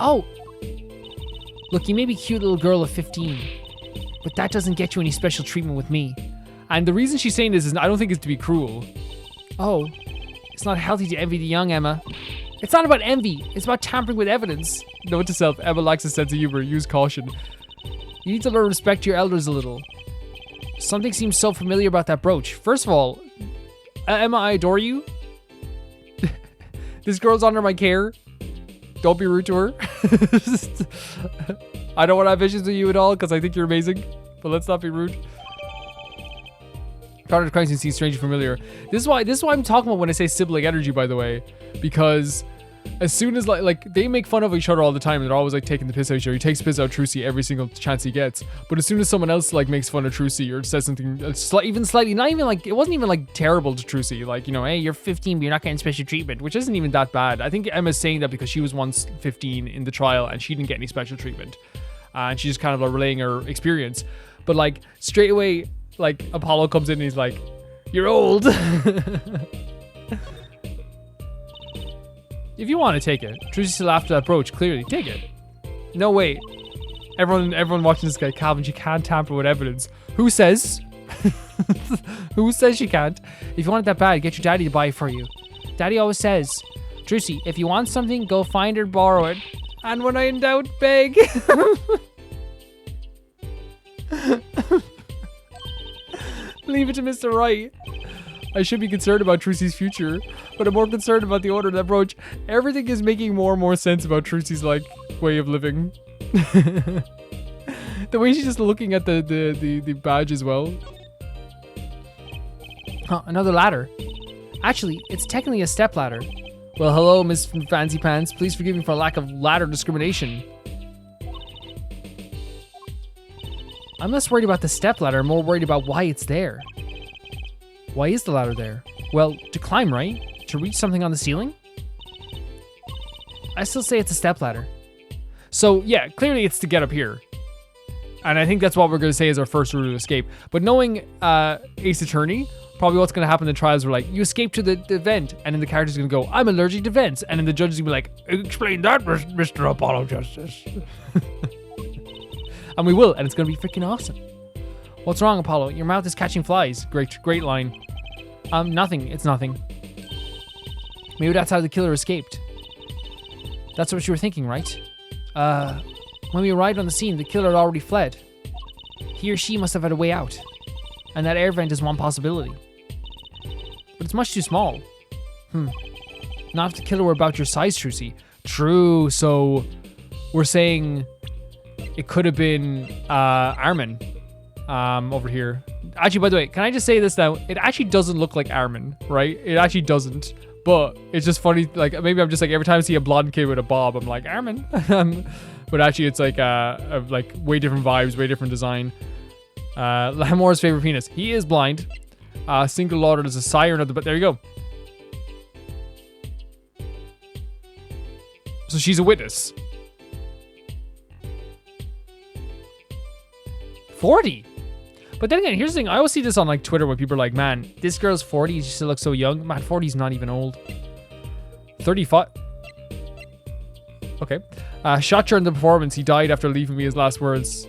Oh! Look, you may be a cute little girl of 15, but that doesn't get you any special treatment with me. And the reason she's saying this is I don't think it's to be cruel. Oh, it's not healthy to envy the young, Emma. It's not about envy. It's about tampering with evidence. Note to self, Emma lacks a sense of humor. Use caution. You need to learn to respect your elders a little. Something seems so familiar about that brooch. First of all, Emma, I adore you. This girl's under my care. Don't be rude to her. I don't want to have issues with you at all because I think you're amazing. But let's not be rude. Carter Christ and seems strangely familiar. This is why I'm talking about when I say sibling energy, by the way. Because as soon as like they make fun of each other all the time, and they're always like taking the piss out of each other. He takes piss out of Trucy every single chance he gets. But as soon as someone else like makes fun of Trucy or says something even slightly, not even like, it wasn't even like terrible to Trucy, like, you know, hey, you're 15 but you're not getting special treatment, which isn't even that bad. I think Emma's saying that because she was once 15 in the trial and she didn't get any special treatment, and she's just kind of like relaying her experience. But like straight away, like Apollo comes in and he's like, you're old. If you want to take it. Trucy still after that brooch, clearly. Take it. No, wait. Everyone watching this guy, Calvin, she can't tamper with evidence. Who says? Who says she can't? If you want it that bad, get your daddy to buy it for you. Daddy always says, Trucy, if you want something, go find it, borrow it. And when in doubt, beg. Leave it to Mr. Right. I should be concerned about Trucy's future, but I'm more concerned about the owner of that brooch. Everything is making more and more sense about Trucy's like way of living. The way she's just looking at the badge as well. Huh, another ladder. Actually, it's technically a step ladder. Well, hello, Miss Fancy Pants. Please forgive me for lack of ladder discrimination. I'm less worried about the step ladder, I'm more worried about why it's there. Why is the ladder there? Well, to climb, right? To reach something on the ceiling? I still say it's a step ladder. So, yeah, clearly it's to get up here. And I think that's what we're going to say is our first route of escape. But knowing Ace Attorney, probably what's going to happen in the trials, we're like, you escape to the vent. And then the character's going to go, I'm allergic to vents. And then the judge is going to be like, explain that, Mr. Apollo Justice. And we will, and it's going to be freaking awesome. What's wrong, Apollo? Your mouth is catching flies. Great line. Nothing. It's nothing. Maybe that's how the killer escaped. That's what you were thinking, right? When we arrived on the scene, the killer had already fled. He or she must have had a way out. And that air vent is one possibility. But it's much too small. Not if the killer were about your size, Trucy. True, so we're saying it could have been Armin over here. Actually, by the way, can I just say this now? It actually doesn't look like Armin, right? It actually doesn't. But it's just funny, like, maybe I'm just like, every time I see a blonde kid with a bob, I'm like, Armin. But actually, it's like, like way different vibes, way different design. Lamore's favorite penis. He is blind. Single lauder, there's a siren at the, but there you go. So she's a witness. 40. But then again, here's the thing. I always see this on like Twitter where people are like, man, this girl's 40. She still looks so young. Man, 40's not even old. 35. Okay. Shot during the performance. He died after leaving me his last words.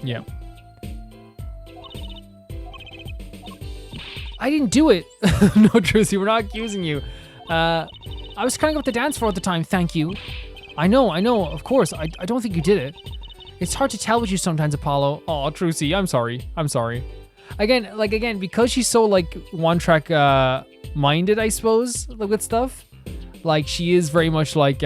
Yeah. I didn't do it. No, Trucy, we're not accusing you. I was cutting up the dance floor at the time, thank you. I know, of course. I don't think you did it. It's hard to tell with you sometimes, Apollo. Oh, Trucy, I'm sorry. Again, because she's so like one track minded, I suppose, with stuff. Like she is very much like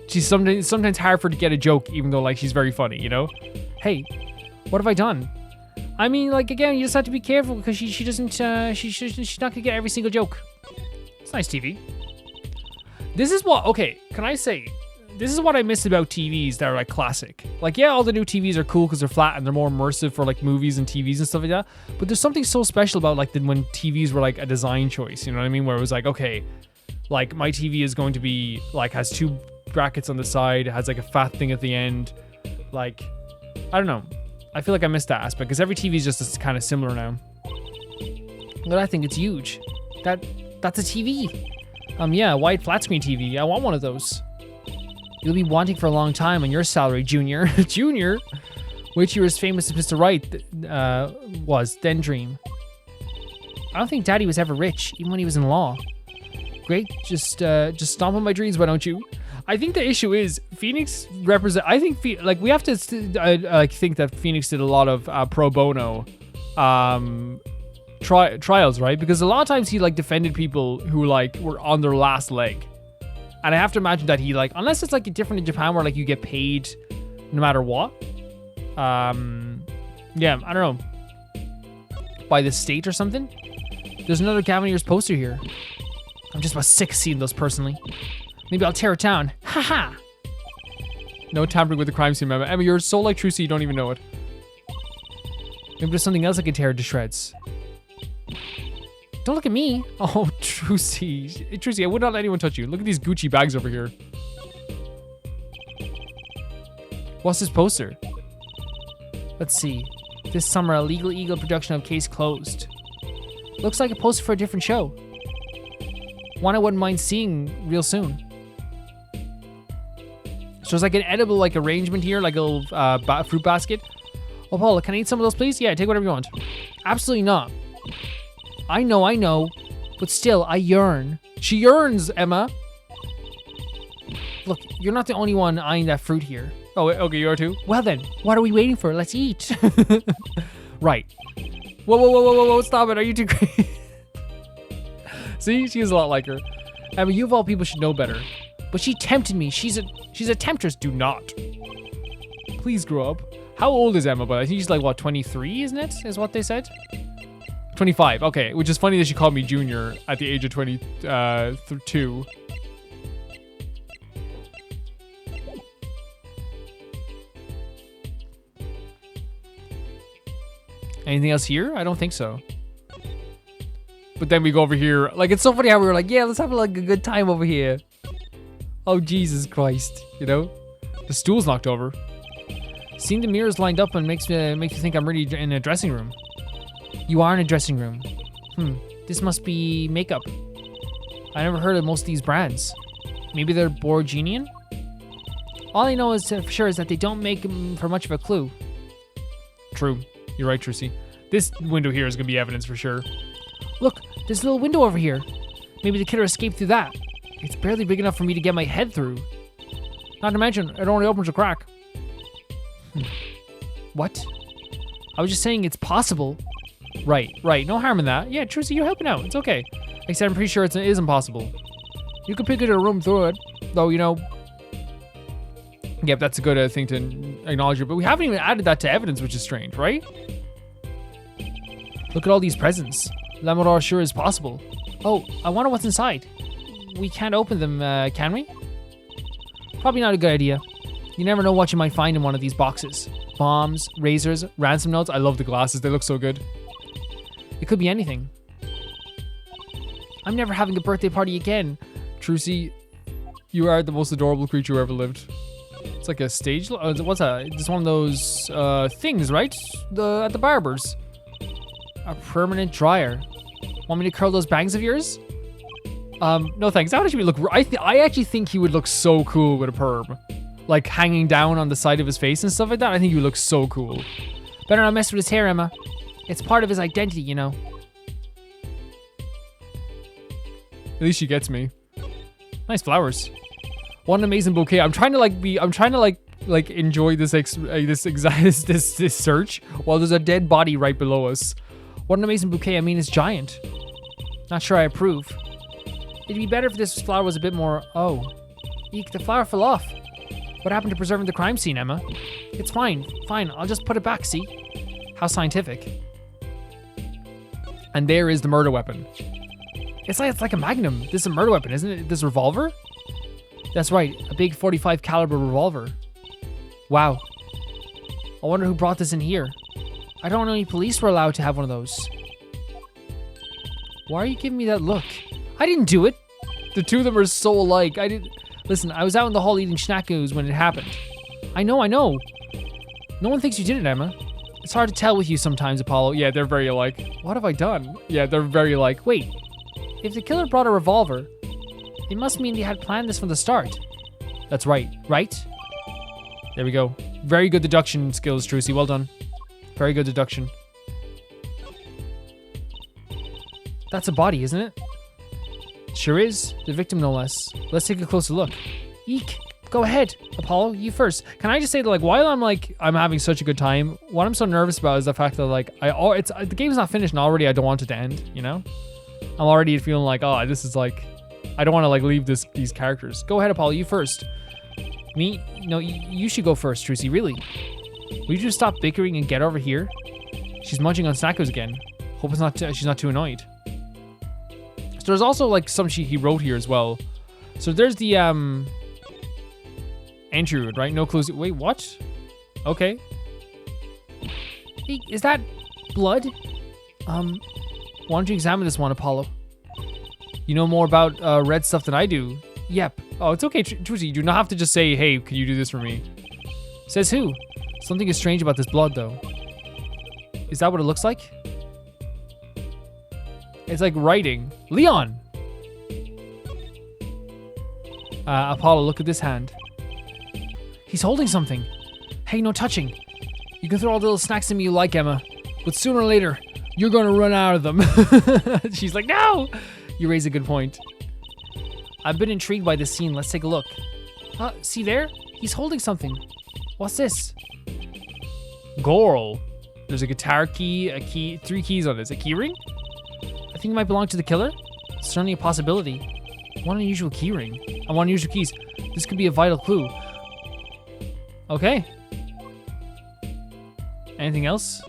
she's sometimes hard for her to get a joke, even though like she's very funny, you know? Hey, what have I done? I mean, like, again, you just have to be careful because she doesn't, she's not gonna get every single joke. It's nice TV. This is what, okay, can I say, this is what I miss about TVs that are like classic. Like, yeah, all the new TVs are cool because they're flat and they're more immersive for like movies and TVs and stuff like that. But there's something so special about like when TVs were like a design choice, you know what I mean? Where it was like, okay, like my TV is going to be like, has 2 brackets on the side, has like a fat thing at the end. Like, I don't know. I feel like I missed that aspect because every TV is just kind of similar now. But I think it's huge. That's a TV. Yeah, wide flat screen TV. I want one of those. You'll be wanting for a long time on your salary, Junior. Junior? Which you're as famous as Mr. Right was, then dream. I don't think Daddy was ever rich, even when he was in law. Great, just stomp on my dreams, why don't you? I think the issue is Phoenix represent. I think we have to think that Phoenix did a lot of pro bono trials, right? Because a lot of times he like defended people who like were on their last leg, and I have to imagine that he like, unless it's like different in Japan where like you get paid no matter what. Yeah, I don't know, by the state or something. There's another Gavin Ears poster here. I'm just about sick of seeing those personally. Maybe I'll tear it down. Haha. No tampering with the crime scene, Emma. Emma, you're so like Trucy, you don't even know it. Maybe there's something else I can tear to shreds. Don't look at me. Oh, Trucy. Trucy, I would not let anyone touch you. Look at these Gucci bags over here. What's this poster? Let's see. This summer, a Legal Eagle production of Case Closed. Looks like a poster for a different show. One I wouldn't mind seeing real soon. So it's like an edible like arrangement here, like a little fruit basket. Oh, Paula, can I eat some of those, please? Yeah, take whatever you want. Absolutely not. I know, but still, I yearn. She yearns, Emma. Look, you're not the only one eyeing that fruit here. Oh, okay, you are too? Well then, what are we waiting for? Let's eat. Right. Whoa, stop it. Are you too crazy? See, she is a lot like her. Emma, you of all people should know better. But she tempted me. She's a temptress. Do not. Please grow up. How old is Emma? But I think she's like, what, 23, isn't it? Is what they said? 25, okay. Which is funny that she called me Junior at the age of 22. Anything else here? I don't think so. But then we go over here. Like, it's so funny how we were like, yeah, let's have like a good time over here. Oh, Jesus Christ. You know? The stool's knocked over. Seeing the mirrors lined up and makes me think I'm really in a dressing room. You are in a dressing room. This must be makeup. I never heard of most of these brands. Maybe they're Borginian? All I know is for sure is that they don't make them for much of a clue. True. You're right, Trucy. This window here is going to be evidence for sure. Look, there's a little window over here. Maybe the killer escaped through that. It's barely big enough for me to get my head through. Not to mention, it only opens a crack. What? I was just saying it's possible. Right. No harm in that. Yeah, Trucy, you're helping out. It's okay. Except I'm pretty sure it is impossible. You could pick it a room through it. Though, you know... Yep, that's a good thing to acknowledge. But we haven't even added that to evidence, which is strange, right? Look at all these presents. Lamador sure is possible. Oh, I wonder what's inside. we can't open them, can we? Probably not a good idea. You never know what you might find in one of these boxes. Bombs, razors, ransom notes. I love the glasses. They look so good. It could be anything. I'm never having a birthday party again. Trucy, you are the most adorable creature who ever lived. It's like a stage. What's that? It's one of those things, right? At the barber's. A permanent dryer. Want me to curl those bangs of yours? No thanks. That would actually look. I actually think he would look so cool with a perm, like hanging down on the side of his face and stuff like that. I think he would look so cool. Better not mess with his hair, Emma. It's part of his identity, you know. At least she gets me. Nice flowers. What an amazing bouquet. I'm trying to enjoy this this search while there's a dead body right below us. What an amazing bouquet. I mean, it's giant. Not sure I approve. It'd be better if this flower was a bit more... Oh. Eek, the flower fell off. What happened to preserving the crime scene, Emma? It's fine. Fine, I'll just put it back, see? How scientific. And there is the murder weapon. It's like a magnum. This is a murder weapon, isn't it? This revolver? That's right, a big 45 caliber revolver. Wow. I wonder who brought this in here. I don't know any police were allowed to have one of those. Why are you giving me that look? I didn't do it. The two of them are so alike. Listen, I was out in the hall eating schnackos when it happened. I know. No one thinks you did it, Emma. It's hard to tell with you sometimes, Apollo. Yeah, they're very alike. What have I done? Yeah, they're very alike. Wait, if the killer brought a revolver, it must mean they had planned this from the start. That's right. Right? There we go. Very good deduction skills, Trucy. Well done. Very good deduction. That's a body, isn't it? Sure is. The victim, no less. Let's take a closer look. Eek. Go ahead, Apollo. You first. Can I just say that, like, while I'm having such a good time, what I'm so nervous about is the fact that, like, the game's not finished and already I don't want it to end. You know, I'm already feeling like, oh, this is like, I don't want to like leave these characters. Go ahead, Apollo. You first. Me? No, you should go first, Trucy. Really? Will you just stop bickering and get over here? She's munching on snackos again. Hope she's not too annoyed. So there's also like some shit he wrote here as well. So there's the entry route, right? No clues. Wait, what? Okay. Hey, is that blood? Why don't you examine this one, Apollo? You know more about red stuff than I do. Yep. Oh, it's okay, Trucy. You do not have to just say, hey, can you do this for me? Says who? Something is strange about this blood, though. Is that what it looks like? It's like writing. Leon! Apollo, look at this hand. He's holding something. Hey, no touching. You can throw all the little snacks at me you like, Emma, but sooner or later, you're gonna run out of them. She's like, no! You raise a good point. I've been intrigued by this scene. Let's take a look. See there? He's holding something. What's this? Goral. There's a guitar key, a key, 3 keys on this. A key ring? I think it might belong to the killer. It's certainly a possibility. One unusual key ring. And one unusual keys. This could be a vital clue. Okay. Anything else?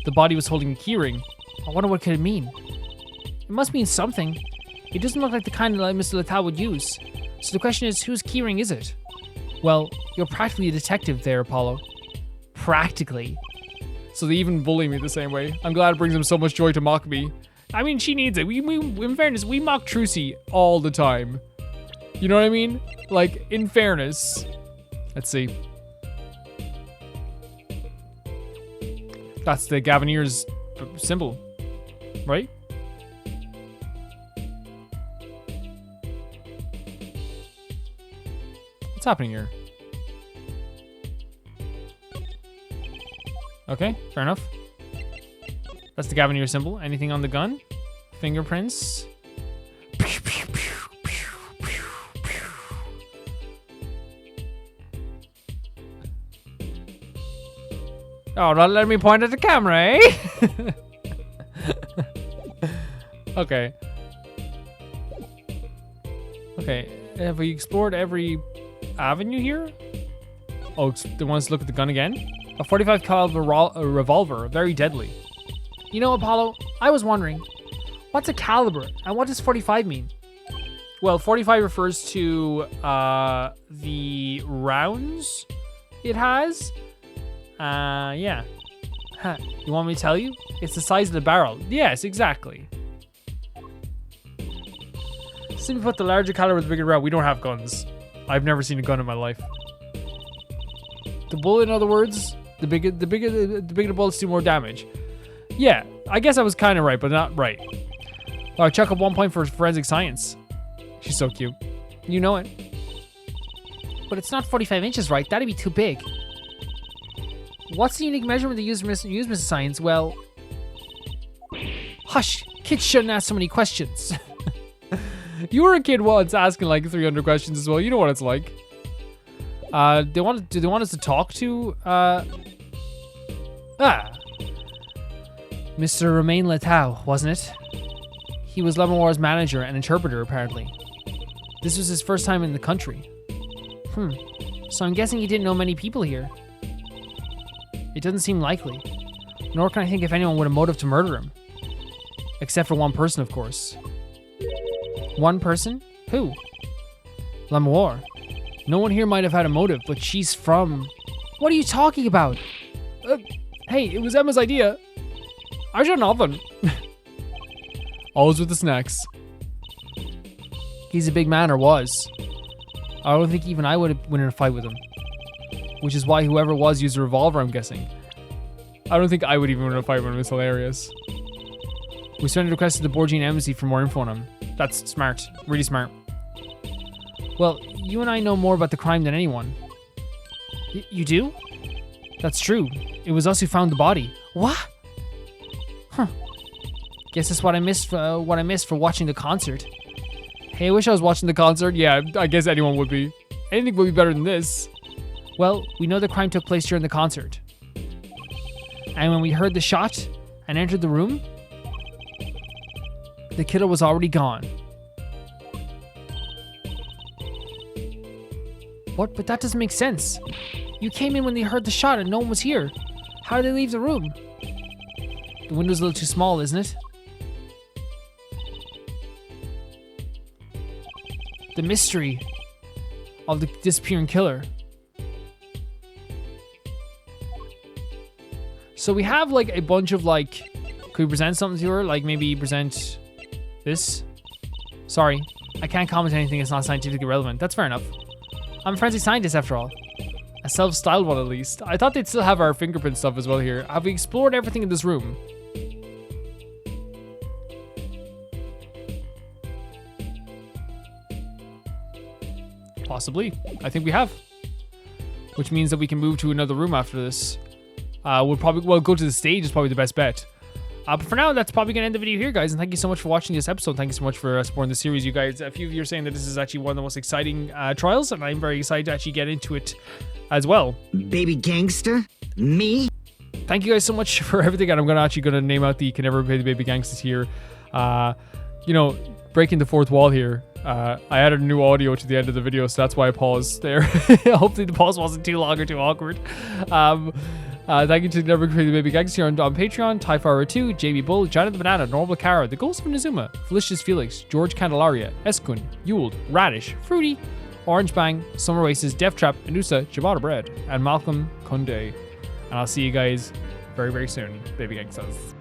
The body was holding a key ring. I wonder what could it mean. It must mean something. It doesn't look like the kind that Mr. Letal would use. So the question is, whose keyring is it? Well, you're practically a detective there, Apollo. Practically. So they even bully me the same way. I'm glad it brings them so much joy to mock me. I mean, she needs it. We in fairness, we mock Trucy all the time. You know what I mean? Like, in fairness. Let's see. That's the Gavineer's symbol, right? What's happening here? Okay, fair enough. That's the Gavineer symbol. Anything on the gun? Fingerprints. Oh, don't let me point at the camera, eh? Okay. Okay, have we explored every avenue here? Oh, they want us to look at the gun again? A 45 caliber revolver, very deadly. You know, Apollo, I was wondering, what's a caliber and what does 45 mean? Well, 45 refers to the rounds it has. Yeah. Huh. You want me to tell you? It's the size of the barrel. Yes, exactly. Simply put, the larger caliber, the bigger the round. We don't have guns. I've never seen a gun in my life. The bullet, in other words, the bigger the bullets do more damage. Yeah, I guess I was kind of right, but not right. All right, chuck up 1 point for forensic science. She's so cute. You know it. But it's not 45 inches, right? That'd be too big. What's the unique measurement they use, Mrs. Science? Well... Hush! Kids shouldn't ask so many questions. You were a kid once asking like 300 questions as well. You know what it's like. Do they want us to talk to? Mr. Romain Letao, wasn't it? He was Lemoire's manager and interpreter, apparently. This was his first time in the country. So I'm guessing he didn't know many people here. It doesn't seem likely. Nor can I think if anyone would have motive to murder him. Except for one person, of course. One person? Who? Lemoire. No one here might have had a motive, but she's from... What are you talking about? Hey, it was Emma's idea. I shouldn't have. Always with the snacks. He's a big man, or was. I don't think even I would have won in a fight with him. Which is why whoever it was used a revolver, I'm guessing. I don't think I would even win in a fight with him. It's hilarious. We sent a request to the Borgian embassy for more info on him. That's smart. Really smart. Well, you and I know more about the crime than anyone. You do? That's true. It was us who found the body. What? Huh. Guess that's what I missed for watching the concert. Hey, I wish I was watching the concert. Yeah, I guess anyone would be. Anything would be better than this. Well, we know the crime took place during the concert. And when we heard the shot and entered the room, the killer was already gone. What? But that doesn't make sense. You came in when they heard the shot and no one was here. How did they leave the room? The window's a little too small, isn't it? The mystery of the disappearing killer. So we have like a bunch of like, could we present something to her? Like maybe present this? Sorry, I can't comment on anything that's not scientifically relevant. That's fair enough. I'm a forensic scientist after all. A self-styled one at least. I thought they'd still have our fingerprint stuff as well here. Have we explored everything in this room? Possibly. I think we have. Which means that we can move to another room after this. We'll go to the stage is probably the best bet. But for now, that's probably going to end the video here, guys. And thank you so much for watching this episode. Thank you so much for supporting the series, you guys. A few of you are saying that this is actually one of the most exciting trials, and I'm very excited to actually get into it as well. Baby gangster? Me? Thank you guys so much for everything, and I'm actually going to name out the Can Never Pay the Baby Gangsters here. You know, breaking the fourth wall here. I added a new audio to the end of the video, so that's why I paused there. Hopefully the pause wasn't too long or too awkward. Thank you to Never Pay the Baby Gangsters here on Patreon, Tyfara2, JB Bull, Johnny the Banana, Normal Cara, The Ghost of Inazuma, Felicious Felix, George Candelaria, Eskun, Yuled, Radish, Fruity, Orange Bang, Summer Races, Death Trap, Anusa, Ciabatta Bread, and Malcolm Kunde. And I'll see you guys very, very soon, Baby Gangsters.